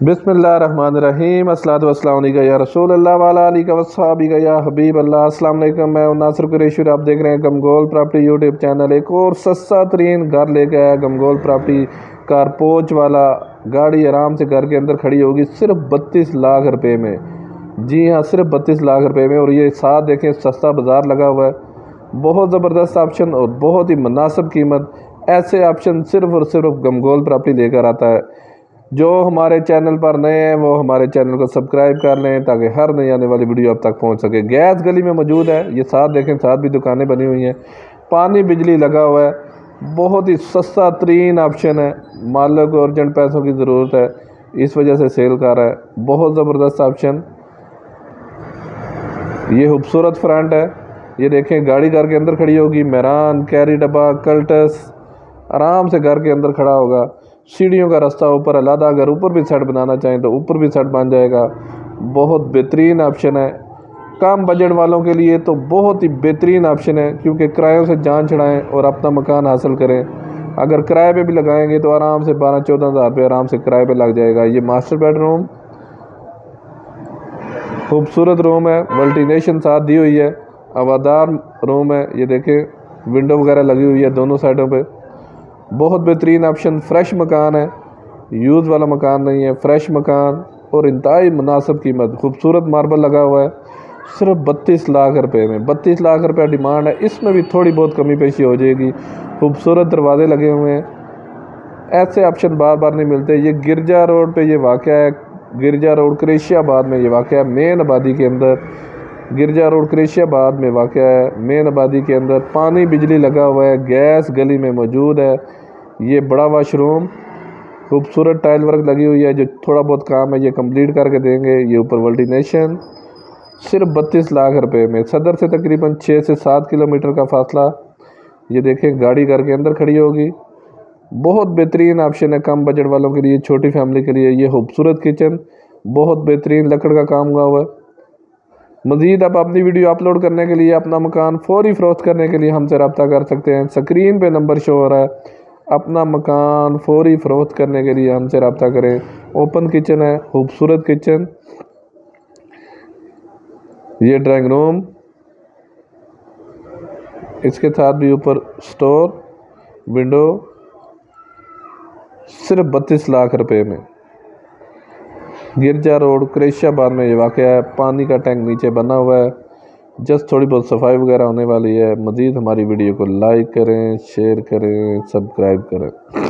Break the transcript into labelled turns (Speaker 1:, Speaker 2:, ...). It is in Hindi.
Speaker 1: बिस्मिल्लाहिर्रहमानिर्रहीम अस्सलातु वस्सलामु अलैका या रसूल अल्लाह वाला अलैका वस्सहाबिका या हबीब अल्लाह। अस्सलाम वालेकुम, मैं नासिर कुरैशी और आप देख रहे हैं गमगोल प्रॉपर्टी यूट्यूब चैनल। एक और सस्ता तरीन घर लेके आया गमगोल प्रॉपर्टी। कारपोच वाला गाड़ी आराम से घर के अंदर खड़ी होगी सिर्फ 32 लाख रुपए में। जी हाँ, सिर्फ 32 लाख रुपए में। और ये साथ देखें सस्ता बाज़ार लगा हुआ है, बहुत ज़बरदस्त ऑप्शन और बहुत ही मुनासिब कीमत। ऐसे ऑप्शन सिर्फ और सिर्फ गमगोल प्रॉपर्टी लेकर आता है। जो हमारे चैनल पर नए हैं वो हमारे चैनल को सब्सक्राइब कर लें ताकि हर नई आने वाली वीडियो आप तक पहुंच सके। गैस गली में मौजूद है, ये साथ देखें, साथ भी दुकानें बनी हुई हैं, पानी बिजली लगा हुआ है। बहुत ही सस्ता तरीन ऑप्शन है। मालिक को अर्जेंट पैसों की ज़रूरत है, इस वजह से सेल कर रहा है। बहुत ज़बरदस्त ऑप्शन। ये खूबसूरत फ्रंट है, ये देखें, गाड़ी घर के अंदर खड़ी होगी। मेहरान, कैरी डब्बा, कल्टस आराम से घर के अंदर खड़ा होगा। सीढ़ियों का रास्ता ऊपर अलग, अगर ऊपर भी सेट बनाना चाहें तो ऊपर भी सेट बन जाएगा। बहुत बेहतरीन ऑप्शन है। कम बजट वालों के लिए तो बहुत ही बेहतरीन ऑप्शन है, क्योंकि किरायों से जान छुड़ाएं और अपना मकान हासिल करें। अगर किराए पे भी लगाएंगे तो आराम से 12-14 हज़ार रुपये आराम से किराए पे लग जाएगा। ये मास्टर बेडरूम, खूबसूरत रूम है, वेंटिलेशन साथ दी हुई है, हवादार रूम है। ये देखें, विंडो वगैरह लगी हुई है दोनों साइडों पे। बहुत बेहतरीन ऑप्शन। फ्रेश मकान है, यूज़ वाला मकान नहीं है, फ्रेश मकान और इंतहाई मुनासिब कीमत। खूबसूरत मार्बल लगा हुआ है सिर्फ 32 लाख रुपए में। 32 लाख रुपए डिमांड है, इसमें भी थोड़ी बहुत कमी पेशी हो जाएगी। खूबसूरत दरवाजे लगे हुए हैं, ऐसे ऑप्शन बार बार नहीं मिलते। ये गिरजा रोड पे ये वाक़या है, गिरजा रोड क्रेशियाबाद में ये वाक़या है, मेन आबादी के अंदर। गिरजा रोड क्रेशियाबाद में वाक़या है, मेन आबादी के अंदर। पानी बिजली लगा हुआ है, गैस गली में मौजूद है। ये बड़ा वाशरूम, खूबसूरत टाइल वर्क लगी हुई है। जो थोड़ा बहुत काम है ये कंप्लीट करके देंगे। ये ऊपर वेंटिलेशन, सिर्फ 32 लाख रुपए में। सदर से तकरीबन 6 से 7 किलोमीटर का फासला। ये देखें, गाड़ी घर के अंदर खड़ी होगी। बहुत बेहतरीन ऑप्शन है कम बजट वालों के लिए, छोटी फैमिली के लिए। ये खूबसूरत किचन, बहुत बेहतरीन लकड़ का काम हुआ हुआ है। मज़ीद आप अपनी वीडियो अपलोड करने के लिए, अपना मकान फौरी फ़रोख्त करने के लिए हमसे रब्ता कर सकते हैं। स्क्रीन पे नंबर शो हो रहा है। अपना मकान फौरी फ़रोख्त करने के लिए हमसे रब्ता करें। ओपन किचन है, खूबसूरत किचन। ये ड्राइंग रूम, इसके साथ भी ऊपर स्टोर, विंडो, सिर्फ 32 लाख रुपए में। गिरजा रोड क्रेशियाबाद में ये वाक़या है। पानी का टैंक नीचे बना हुआ है, जस्ट थोड़ी बहुत सफाई वगैरह होने वाली है। मज़ीद हमारी वीडियो को लाइक करें, शेयर करें, सब्सक्राइब करें।